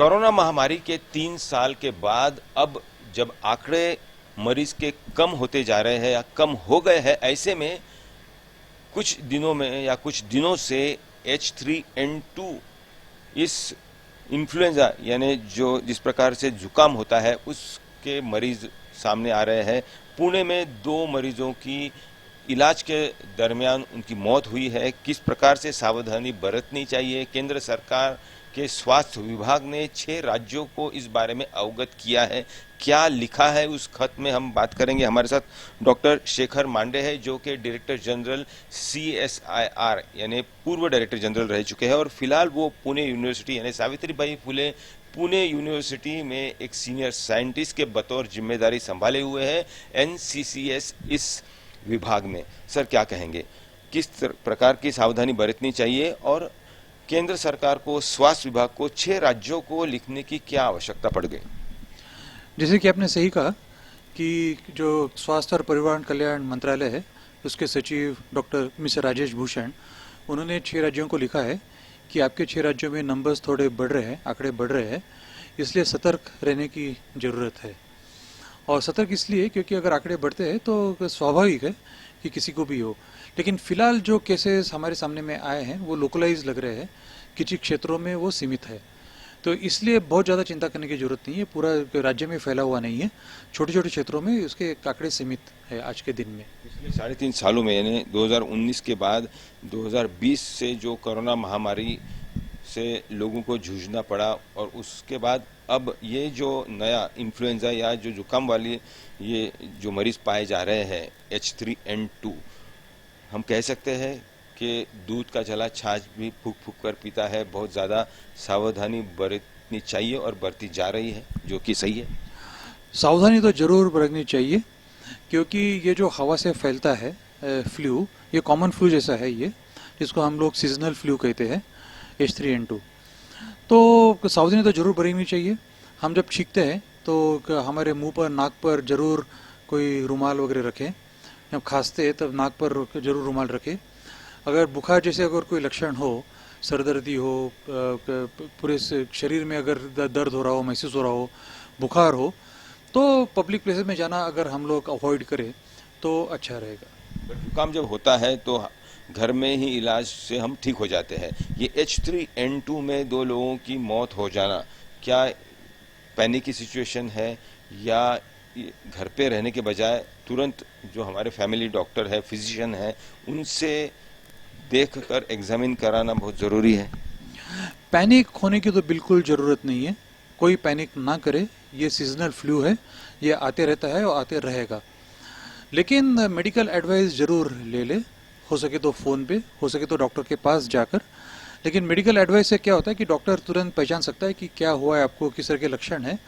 Corona महामारी के 3 साल के बाद अब जब आंकड़े मरीज के कम होते जा रहे हैं या कम हो गए हैं, ऐसे में कुछ दिनों में या कुछ दिनों से H3N2 इस इन्फ्लुएंजा यानी जो जिस प्रकार से जुकाम होता है उसके मरीज सामने आ रहे हैं। पुणे में 2 मरीजों की इलाज के दरमियान उनकी मौत हुई है। किस प्रकार से सावधानी बरतनी चाहिए, केंद्र सरकार के स्वास्थ्य विभाग ने 6 राज्यों को इस बारे में अवगत किया है। क्या लिखा है उस खत में, हम बात करेंगे। हमारे साथ डॉक्टर शेखर मांडे है जो कि डायरेक्टर जनरल CSIR यानी पूर्व डायरेक्टर जनरल रह चुके हैं और फिलहाल वो पुणे यूनिवर्सिटी यानी सावित्रीबाई फुले पुणे यूनिवर्सिटी में एक सीनियर साइंटिस्ट के बतौर जिम्मेदारी संभाले हुए हैं NCCS इस विभाग में। सर क्या कहेंगे, किस प्रकार की सावधानी बरतनी चाहिए और केंद्र सरकार को, स्वास्थ्य विभाग को 6 राज्यों को लिखने की क्या आवश्यकता पड़ गई? जैसे कि आपने सही कहा कि जो स्वास्थ्य और परिवार कल्याण मंत्रालय है उसके सचिव डॉक्टर मिस्टर राजेश भूषण, उन्होंने 6 राज्यों को लिखा है कि आपके 6 राज्यों में नंबर्स थोड़े बढ़ रहे हैं, आंकड़े बढ़ रहे हैं, इसलिए सतर्क रहने की ज़रूरत है। और सतर्क इसलिए क्योंकि अगर आंकड़े बढ़ते हैं तो स्वाभाविक है कि किसी को भी हो, लेकिन फिलहाल जो केसेस हमारे सामने में आए हैं वो लोकलाइज लग रहे हैं, किसी क्षेत्रों में वो सीमित है, तो इसलिए बहुत ज़्यादा चिंता करने की जरूरत नहीं है। पूरा राज्य में फैला हुआ नहीं है, छोटे छोटे क्षेत्रों में उसके आंकड़े सीमित है आज के दिन में। पिछले 3.5 सालों में यानी 2019 के बाद 2020 से जो कोरोना महामारी से लोगों को जूझना पड़ा और उसके बाद अब ये जो नया इन्फ्लुएंजा या जो जुकाम वाली ये जो मरीज पाए जा रहे हैं H3N2, हम कह सकते हैं कि दूध का जला छाछ भी फूक फूक कर पीता है। बहुत ज़्यादा सावधानी बरतनी चाहिए और बरती जा रही है, जो कि सही है। सावधानी तो जरूर बरतनी चाहिए क्योंकि ये जो हवा से फैलता है फ्लू, ये कॉमन फ्लू जैसा है, ये जिसको हम लोग सीजनल फ्लू कहते हैं H3N2, तो सावधानी तो जरूर बरतनी चाहिए। हम जब छींकते हैं तो हमारे मुंह पर, नाक पर जरूर कोई रुमाल वगैरह रखें। जब खांसते हैं तब नाक पर जरूर रुमाल रखें। अगर बुखार जैसे अगर कोई लक्षण हो, सरदर्दी हो, पूरे शरीर में अगर दर्द हो रहा हो, महसूस हो रहा हो, बुखार हो, तो पब्लिक प्लेसेस में जाना अगर हम लोग अवॉइड करें तो अच्छा रहेगा। जुकाम जब होता है तो घर में ही इलाज से हम ठीक हो जाते हैं। ये H3N2 में 2 लोगों की मौत हो जाना क्या पैनिक की सिचुएशन है या घर पे रहने के बजाय तुरंत जो हमारे फैमिली डॉक्टर है, फिजिशियन है, उनसे देखकर एग्जामिन कराना बहुत ज़रूरी है? पैनिक होने की तो बिल्कुल ज़रूरत नहीं है, कोई पैनिक ना करे। ये सीजनल फ्लू है, ये आते रहता है और आते रहेगा, लेकिन मेडिकल एडवाइस ज़रूर ले, हो सके तो फ़ोन पे, हो सके तो डॉक्टर के पास जाकर। लेकिन मेडिकल एडवाइस से क्या होता है कि डॉक्टर तुरंत पहचान सकता है कि क्या हुआ है आपको, किस तरह के लक्षण है,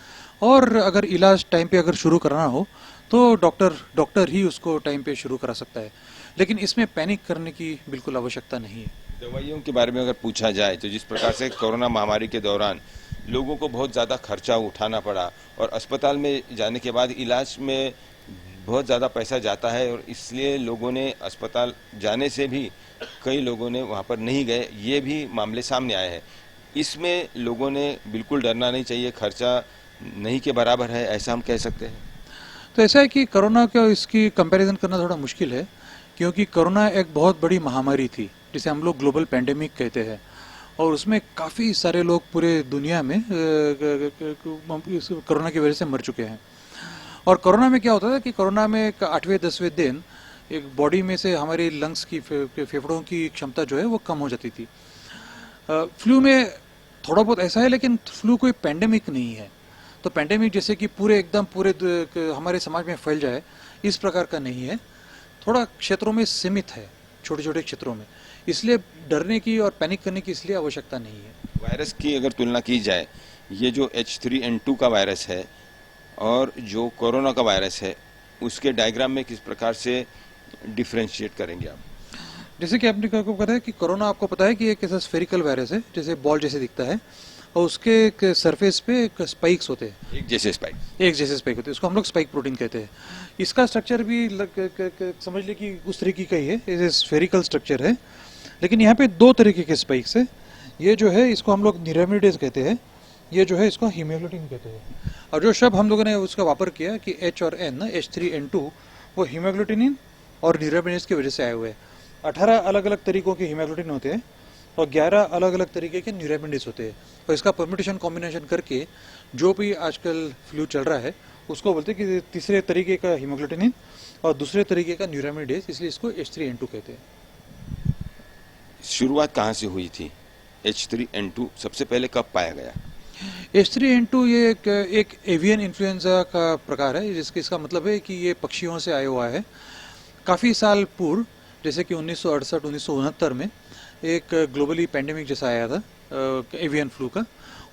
और अगर इलाज टाइम पे अगर शुरू करना हो तो डॉक्टर ही उसको टाइम पे शुरू करा सकता है, लेकिन इसमें पैनिक करने की बिल्कुल आवश्यकता नहीं है। दवाइयों के बारे में अगर पूछा जाए तो जिस प्रकार से कोरोना महामारी के दौरान लोगों को बहुत ज़्यादा खर्चा उठाना पड़ा और अस्पताल में जाने के बाद इलाज में बहुत ज़्यादा पैसा जाता है और इसलिए लोगों ने अस्पताल जाने से भी कई लोगों ने वहाँ पर नहीं गए, ये भी मामले सामने आए हैं। इसमें लोगों ने बिल्कुल डरना नहीं चाहिए, खर्चा नहीं के बराबर है, ऐसा हम कह सकते हैं। तो ऐसा है कि कोरोना का इसकी कंपैरिजन करना थोड़ा मुश्किल है क्योंकि कोरोना एक बहुत बड़ी महामारी थी जिसे हम लोग ग्लोबल पैंडेमिक कहते हैं, और उसमें काफ़ी सारे लोग पूरे दुनिया में कोरोना की वजह से मर चुके हैं। और कोरोना में क्या होता था कि कोरोना में 8वें-10वें दिन एक बॉडी में से हमारी लंग्स की, फेफड़ों की क्षमता जो है वो कम हो जाती थी। फ्लू में थोड़ा बहुत ऐसा है, लेकिन फ्लू कोई पैंडेमिक नहीं है। तो पैंडेमिक जैसे कि पूरे हमारे समाज में फैल जाए, इस प्रकार का नहीं है, थोड़ा क्षेत्रों में सीमित है, छोटे छोटे क्षेत्रों में, इसलिए डरने की और पैनिक करने की इसलिए आवश्यकता नहीं है। वायरस की अगर तुलना की जाए, ये जो H3N2 का वायरस है और जो कोरोना का वायरस है, उसके डायग्राम में किस प्रकार से डिफ्रेंशिएट करेंगे आप? जैसे कि आपने को पता है कि कोरोना, आपको पता है कि एक ऐसा स्फेरिकल वायरस है, जैसे बॉल जैसे दिखता है, और उसके सरफेस पे स्पाइक्स होते हैं, एक जैसे स्पाइक होते हैं, उसको हम लोग स्पाइक प्रोटीन कहते हैं। इसका स्ट्रक्चर भी समझ ले कि उस तरीके का ही है, ये स्फेरिकल स्ट्रक्चर है, लेकिन यहाँ पे 2 तरीके के स्पाइक्स है। ये जो है इसको हम लोग निरामिडेज कहते हैं, ये जो है इसको हीमोग्लोबिन कहते हैं। और जो शब्द हम लोगों ने उसका वापर किया कि H और N H3N2 वो हीमोग्लोबिन और न्यूरोपेनिस की वजह से आए हुए हैं। 18 अलग अलग तरीकों के हीमोग्लोबिन होते हैं और 11 अलग अलग तरीके के न्यूरोपेनिस होते हैं, और इसका परम्यूटेशन कॉम्बिनेशन करके जो भी आजकल फ्लू चल रहा है उसको बोलते हैं कि तीसरे तरीके का हीमोग्लोबिन और दूसरे तरीके का न्यूरोपेनिस, इसलिए इसको H3N2 कहते हैं। शुरुआत कहाँ से हुई थी? H3N2 सबसे पहले कब पाया गया? H3N2 ये एक एवियन इन्फ्लुएंजा का प्रकार है, जिसके इसका मतलब है कि ये पक्षियों से आया हुआ है। काफ़ी साल पूर्व, जैसे कि 1968-1969 में एक ग्लोबली पैंडेमिक जैसा आया था एवियन फ्लू का,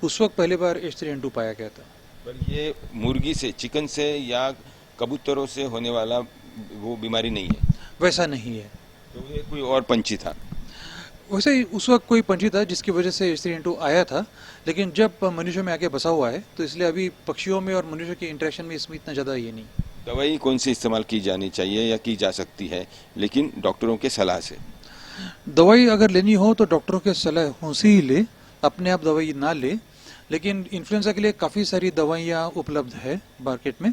उस वक्त पहली बार H3N2 पाया गया था। पर ये मुर्गी से, चिकन से या कबूतरों से होने वाला वो बीमारी नहीं है? वैसा नहीं है। तो ये कोई और पंछी था? वैसे ही उस वक्त कोई पंछी था जिसकी वजह से H3N2 आया था, लेकिन जब मनुष्यों में आके बसा हुआ है तो इसलिए अभी पक्षियों में और मनुष्यों के इंटरेक्शन में इसमें इतना ज़्यादा ये नहीं। दवाई कौन सी इस्तेमाल की जानी चाहिए या की जा सकती है, लेकिन डॉक्टरों के सलाह से? दवाई अगर लेनी हो तो डॉक्टरों के सलाह से ही ले, अपने आप दवाई ना ले। लेकिन इन्फ्लुएंजा के लिए काफ़ी सारी दवाइयाँ उपलब्ध है मार्केट में,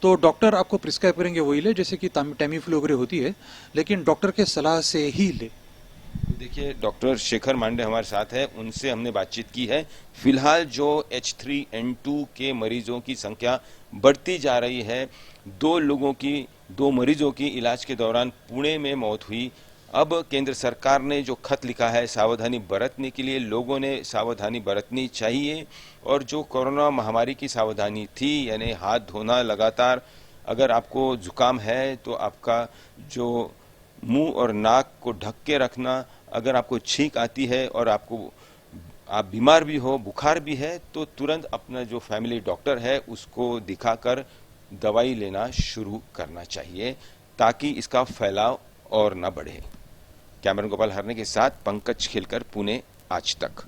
तो डॉक्टर आपको प्रिस्क्राइब करेंगे वही ले, जैसे कि टैमीफ्लू वगैरह होती है, लेकिन डॉक्टर के सलाह से ही ले। देखिए, डॉक्टर शेखर मांडे हमारे साथ है, उनसे हमने बातचीत की है। फिलहाल जो H3N2 के मरीजों की संख्या बढ़ती जा रही है, दो मरीजों की इलाज के दौरान पुणे में मौत हुई। अब केंद्र सरकार ने जो खत लिखा है सावधानी बरतने के लिए, लोगों ने सावधानी बरतनी चाहिए। और जो कोरोना महामारी की सावधानी थी, यानी हाथ धोना लगातार, अगर आपको जुकाम है तो आपका जो मुंह और नाक को ढक के रखना, अगर आपको छींक आती है और आप बीमार भी हो, बुखार भी है, तो तुरंत अपना जो फैमिली डॉक्टर है उसको दिखाकर दवाई लेना शुरू करना चाहिए, ताकि इसका फैलाव और न बढ़े। कैमरन गोपाल हरने के साथ पंकज खिलकर, पुणे, आज तक।